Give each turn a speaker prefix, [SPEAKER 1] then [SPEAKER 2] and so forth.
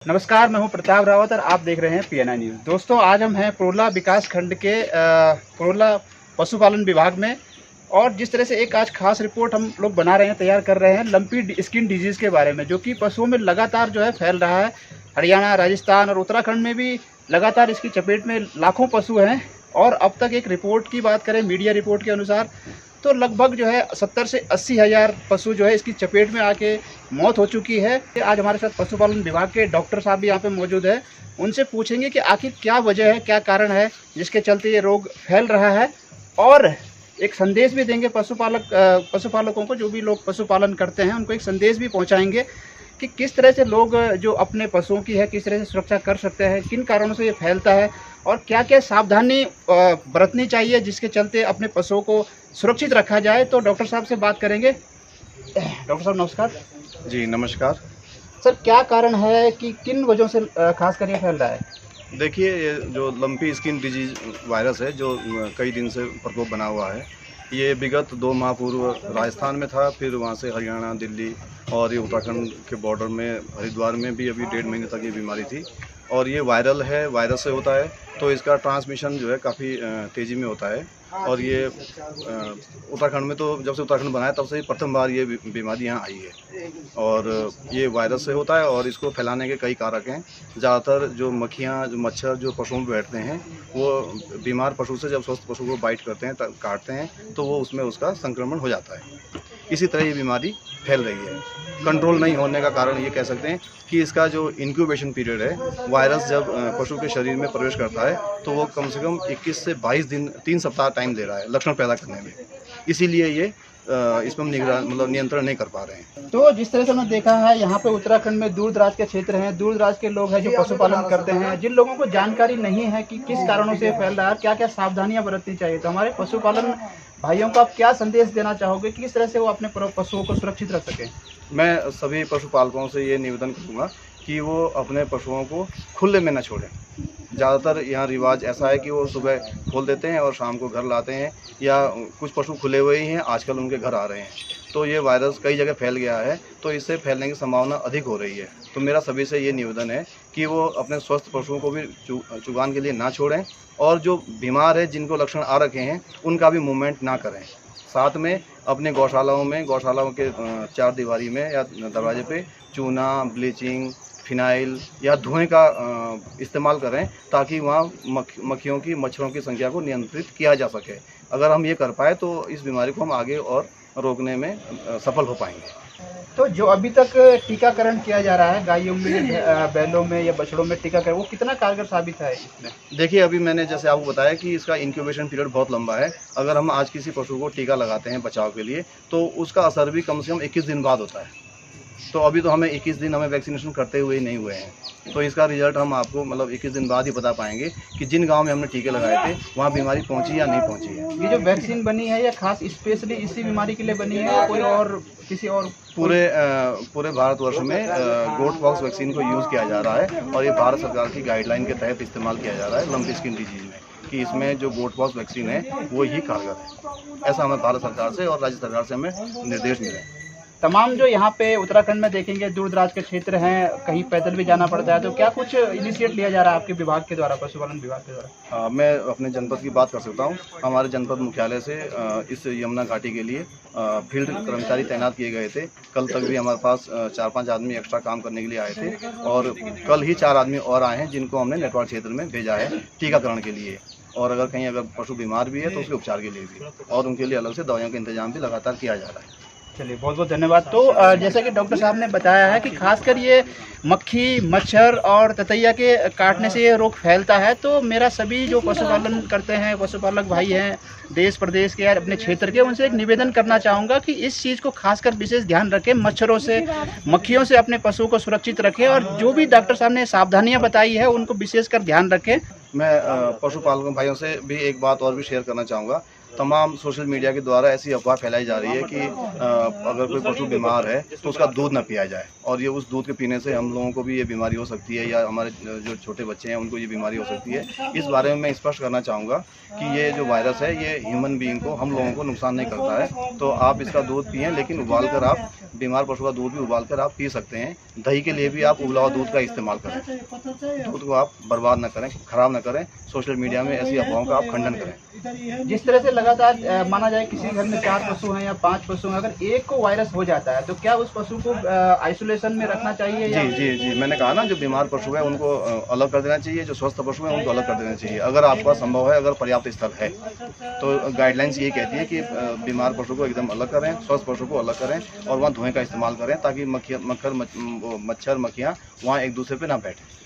[SPEAKER 1] नमस्कार, मैं हूं प्रताप रावत और आप देख रहे हैं पीएनआई न्यूज़। दोस्तों, आज हम हैं प्रोला विकास खंड के प्रोला पशुपालन विभाग में और जिस तरह से एक आज खास रिपोर्ट हम लोग बना रहे हैं, तैयार कर रहे हैं लंपी स्किन डिजीज़ के बारे में, जो कि पशुओं में लगातार जो है फैल रहा है। हरियाणा, राजस्थान और उत्तराखंड में भी लगातार इसकी चपेट में लाखों पशु हैं और अब तक एक रिपोर्ट की बात करें, मीडिया रिपोर्ट के अनुसार तो लगभग जो है 70 से 80 हज़ार पशु जो है इसकी चपेट में आके मौत हो चुकी है। आज हमारे साथ पशुपालन विभाग के डॉक्टर साहब भी यहाँ पे मौजूद है। उनसे पूछेंगे कि आखिर क्या वजह है, क्या कारण है जिसके चलते ये रोग फैल रहा है और एक संदेश भी देंगे पशुपालकों को, जो भी लोग पशुपालन करते हैं उनको एक संदेश भी पहुँचाएँगे कि किस तरह से लोग जो अपने पशुओं की है किस तरह से सुरक्षा कर सकते हैं, किन कारणों से ये फैलता है और क्या क्या सावधानी बरतनी चाहिए जिसके चलते अपने पशुओं को सुरक्षित रखा जाए। तो डॉक्टर साहब से बात करेंगे। डॉक्टर साहब नमस्कार।
[SPEAKER 2] जी नमस्कार।
[SPEAKER 1] सर, क्या कारण है कि किन वजहों से खासकर ये फैल रहा है?
[SPEAKER 2] देखिए, ये जो लंपी स्किन डिजीज वायरस है जो कई दिन से प्रकोप बना हुआ है, ये विगत 2 माह पूर्व राजस्थान में था, फिर वहाँ से हरियाणा, दिल्ली और ये उत्तराखंड के बॉर्डर में हरिद्वार में भी अभी 1.5 महीने तक ये बीमारी थी। और ये वायरल है, वायरस से होता है, तो इसका ट्रांसमिशन जो है काफ़ी तेज़ी में होता है। और ये उत्तराखंड में तो जब से उत्तराखंड बना है तब से ही प्रथम बार ये बीमारी यहाँ आई है और ये वायरस से होता है और इसको फैलाने के कई कारक हैं। ज़्यादातर जो मक्खियाँ, जो मच्छर जो पशुओं में बैठते हैं, वो बीमार पशु से जब स्वस्थ पशु को बाइट करते हैं, काटते हैं, तो वो उसमें उसका संक्रमण हो जाता है। इसी तरह ये बीमारी फैल रही है। कंट्रोल नहीं होने का कारण ये कह सकते हैं कि इसका जो इंक्यूबेशन पीरियड है, वायरस जब पशु के शरीर में प्रवेश करता है तो वो कम से कम 21 से 22 दिन, 3 सप्ताह टाइम ले रहा है लक्षण पैदा करने में। इसीलिए ये इस पर नियंत्रण नहीं कर पा रहे हैं।
[SPEAKER 1] तो जिस तरह से हमने देखा है, यहाँ पे उत्तराखंड में दूर दराज के क्षेत्र हैं, दूर दराज के लोग हैं जो पशुपालन करते हैं, जिन लोगों को जानकारी नहीं है कि किस कारणों से फैल रहा है, क्या क्या सावधानियां बरतनी चाहिए, तो हमारे पशुपालन भाइयों को आप क्या संदेश देना चाहोगे कि किस तरह से वो अपने पशुओं को सुरक्षित रख सकें?
[SPEAKER 2] मैं सभी पशुपालकों से ये निवेदन करूँगा कि वो अपने पशुओं को खुले में न छोड़ें। ज़्यादातर यहाँ रिवाज ऐसा है कि वो सुबह खोल देते हैं और शाम को घर लाते हैं, या कुछ पशु खुले हुए ही हैं, आजकल उनके घर आ रहे हैं। तो ये वायरस कई जगह फैल गया है, तो इससे फैलने की संभावना अधिक हो रही है। तो मेरा सभी से ये निवेदन है कि वो अपने स्वस्थ पशुओं को भी चुगान के लिए ना छोड़ें और जो बीमार है, जिनको लक्षण आ रखे हैं, उनका भी मूवमेंट ना करें। साथ में अपने गौशालाओं के 4 दीवारी में या दरवाजे पे चूना, ब्लीचिंग, फिनाइल या धुएं का इस्तेमाल करें, ताकि वहाँ मक्खियों की, मच्छरों की संख्या को नियंत्रित किया जा सके। अगर हम ये कर पाए तो इस बीमारी को हम आगे और रोकने में सफल हो पाएंगे।
[SPEAKER 1] तो जो अभी तक टीकाकरण किया जा रहा है गायों में, बैलों में या बछड़ों में टीकाकरण, वो कितना कारगर साबित है इसमें?
[SPEAKER 2] देखिए, अभी मैंने जैसे आपको बताया कि इसका इंक्यूबेशन पीरियड बहुत लंबा है। अगर हम आज किसी पशु को टीका लगाते हैं बचाव के लिए, तो उसका असर भी कम से कम 21 दिन बाद होता है। तो अभी तो हमें 21 दिन हमें वैक्सीनेशन करते हुए ही नहीं हुए हैं, तो इसका रिजल्ट हम आपको 21 दिन बाद ही बता पाएंगे कि जिन गांव में हमने टीके लगाए थे वहाँ बीमारी पहुँची या नहीं पहुँची है।
[SPEAKER 1] ये जो वैक्सीन बनी है ये खास स्पेशली इसी बीमारी के लिए बनी है या कोई और किसी और?
[SPEAKER 2] पूरे भारतवर्ष में गोट पॉक्स वैक्सीन को यूज़ किया जा रहा है और ये भारत सरकार की गाइडलाइन के तहत इस्तेमाल किया जा रहा है लंपी स्किन डिजीज में, कि इसमें जो गोट पॉक्स वैक्सीन है वो ही कारगर है। ऐसा हमें भारत सरकार से और राज्य सरकार से हमें निर्देश मिले।
[SPEAKER 1] तमाम जो यहाँ पे उत्तराखंड में देखेंगे दूर दराज के क्षेत्र हैं, कहीं पैदल भी जाना पड़ता है, तो क्या कुछ इनिशिएट लिया जा रहा है आपके विभाग के द्वारा, पशुपालन विभाग के द्वारा?
[SPEAKER 2] मैं अपने जनपद की बात कर सकता हूँ। हमारे जनपद मुख्यालय से इस यमुना घाटी के लिए फील्ड कर्मचारी तैनात किए गए थे। कल तक भी हमारे पास 4-5 आदमी एक्स्ट्रा काम करने के लिए आए थे और कल ही 4 आदमी और आए हैं जिनको हमने नेटवर्क क्षेत्र में भेजा है टीकाकरण के लिए। और अगर पशु बीमार भी है तो उसके उपचार के लिए भी, और उनके लिए अलग से दवाइयों का इंतजाम भी लगातार किया जा रहा है।
[SPEAKER 1] चलिए, बहुत बहुत धन्यवाद। तो जैसा कि डॉक्टर साहब ने बताया है कि खासकर ये मक्खी, मच्छर और ततैया के काटने से ये रोग फैलता है, तो मेरा सभी जो पशुपालन करते हैं, पशुपालक भाई हैं देश प्रदेश के या अपने क्षेत्र के, उनसे एक निवेदन करना चाहूँगा कि इस चीज़ को खासकर विशेष ध्यान रखें, मच्छरों से, मक्खियों से अपने पशुओं को सुरक्षित रखें और जो भी डॉक्टर साहब ने सावधानियाँ बताई है उनको विशेषकर ध्यान रखें।
[SPEAKER 2] मैं पशुपालकों भाइयों से भी एक बात और भी शेयर करना चाहूँगा। तमाम सोशल मीडिया के द्वारा ऐसी अफवाह फैलाई जा रही है कि अगर कोई पशु बीमार है तो उसका दूध न पिया जाए, और ये उस दूध के पीने से हम लोगों को भी ये बीमारी हो सकती है, या हमारे जो छोटे बच्चे हैं उनको ये बीमारी हो सकती है। इस बारे में मैं स्पष्ट करना चाहूँगा कि ये जो वायरस है ये ह्यूमन बीइंग को, हम लोगों को नुकसान नहीं करता है। तो आप इसका दूध पिएं, लेकिन उबाल कर आप, बीमार पशु का दूध भी उबाल कर आप पी सकते हैं। दही के लिए भी आप उबला हुआ दूध का इस्तेमाल करें। दूध को आप बर्बाद न करें, ख़राब न करें। सोशल मीडिया में ऐसी अफवाहों का आप खंडन करें।
[SPEAKER 1] जिस तरह से लगातार माना जाए किसी घर में 4 पशु हैं या 5 पशु हैं, अगर एक को वायरस हो जाता है तो क्या उस पशु को आइसोलेशन में रखना चाहिए?
[SPEAKER 2] जी, मैंने कहा ना, जो बीमार पशु है उनको अलग कर देना चाहिए, जो स्वस्थ पशु है उनको अलग कर देना चाहिए। अगर आपका संभव है, अगर पर्याप्त स्थल है, तो गाइडलाइंस ये कहती है कि बीमार पशु को एकदम अलग करें, स्वस्थ पशु को अलग करें, और वहाँ धुएं का इस्तेमाल करें ताकि मच्छर मक्खियाँ वहाँ एक दूसरे पे ना बैठें।